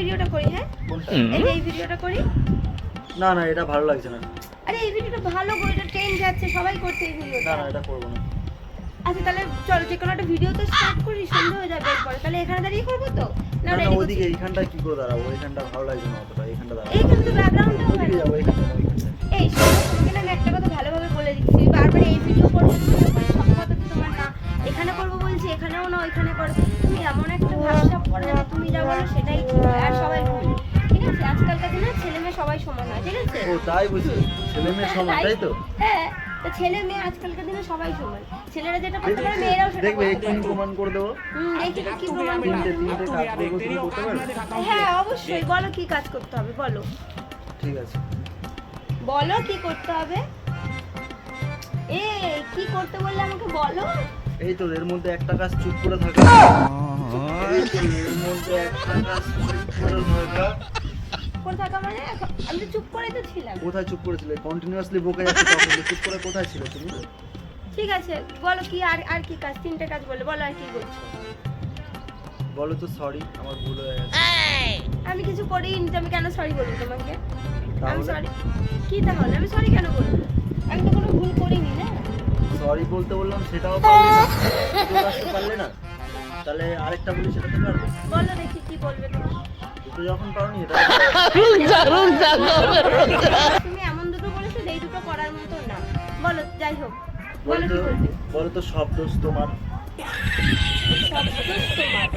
ভিডিওটা করি। হ্যাঁ কোনটা? এই ভিডিওটা করি। না না এটা ভালো লাগছে না। আরে এই ভিডিওটা ভালো গো, এটা ট্রেন্ড যাচ্ছে, সবাই করছে এই ভিডিওটা। না না এটা করবো না। আচ্ছা তাহলে চল যে কোনো একটা ভিডিও তো স্টার্ট করি, সন্ধ্যা হয়ে যাবে এরপরে। তাহলে এখানে দাঁড়িয়ে করবো তো? না না ready করছি? ওইদিকে এইখানটা কি করে দাঁড়াবো? এইখানটা ভালো লাগছে না অতটা, এইখানটা দাঁড়াবো। এইখানে তো ব্যাকগ্রাউন্ডটা ওইদিকে যাবো, এইখানটা না, ওইখানটা। এই শোনো, আমি একটা কথা ভালোভাবে বলে দিচ্ছি, বারবার এই ভিডিও করবো সব কথা তো তোমার না, এখানে করবো বলছি, এখানেও না ওইখানে করো। তুমি এমন একটা ভাষা পড়ে না, তুমি যা বলো সেটাই ঠিক হয়, আর সবাই ভুল। ঠিক আছে? আজকালকার দিনে ছেলে মেয়ে সবাই সমান হয়, ঠিক আছে? ও তাই বুঝি, ছেলে মেয়ে সমান তাই তো? হ্যাঁ, তো ছেলে মেয়ে আজকালকার দিনে সবাই সমান। ছেলেরা যেটা করতে পারে মেয়েরাও সেটা দেখবে করতে এক্ষুনি পারে। প্রমাণ করে দেবো। দেখি তো কি প্রমাণ করতে তিনটে হবে। কাজ করবো, তুমি করতে পারবে? হ্যাঁ অবশ্যই, বলো কি কাজ করতে হবে, বলো ঠিক আছে। বলো কি করতে হবে। এ কি করতে বললে আমাকে বলো। এই তো এর মধ্যে একটা কাজ চুপ করে থাকা। এই তো এর মধ্যে একটা কাজ চুপ করে থাকা। কোন থাকা মানে? আমি তো চুপ করেই তো ছিলাম। কোথায় চুপ করেছিলে? কন্টিনিউয়াসলি বকে যাচ্ছে তখন চুপ করে কোথায় ছিলে তুমি? ঠিক আছে বলো কি, আর কি কাজ? তিনটে কাজ বলে বলো, আর কি করছো? বলো তো সরি, আমার ভুল হয়ে গেছে। আমি কিছু করিনি তো, আমি কেন সরি বলবো তোমাকে? আমি তাহলে? সরি কি তাহলে? আমি সরি কেন বলবো? আমি তো কোনো ভুল করিনি না। সরি বলতে বললাম সেটাও পারলে না, দুটো আসতে পারলে না, তাহলে আরেকটা বলি সেটা তো পারবে। বলো দেখি কি বলবে তুমি। দুটো যখন পারোনি এটা তুমি এমন দুটো বলেছো যে এই দুটো করার মতো না। বলো যাই হোক, বলো বলো কি তো, বলবে। বলো তো সব দোষ তোমার, সব দোষ তোমার।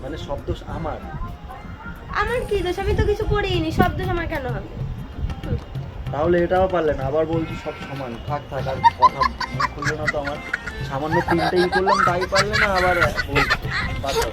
মানে সব দোষ আমার। আমার কি দোষ? আমি তো কিছু করিনি, সব দোষ আমার কেন হবে? হুম। তাহলে এটাও পারলে না, আবার বলছি সব সমান। থাক থাক, আর কথা মুখ খুললো না তো আমার। সামান্য তিনটেই করলাম তাই পারলে না, আবার বলছো। বাদ দাও।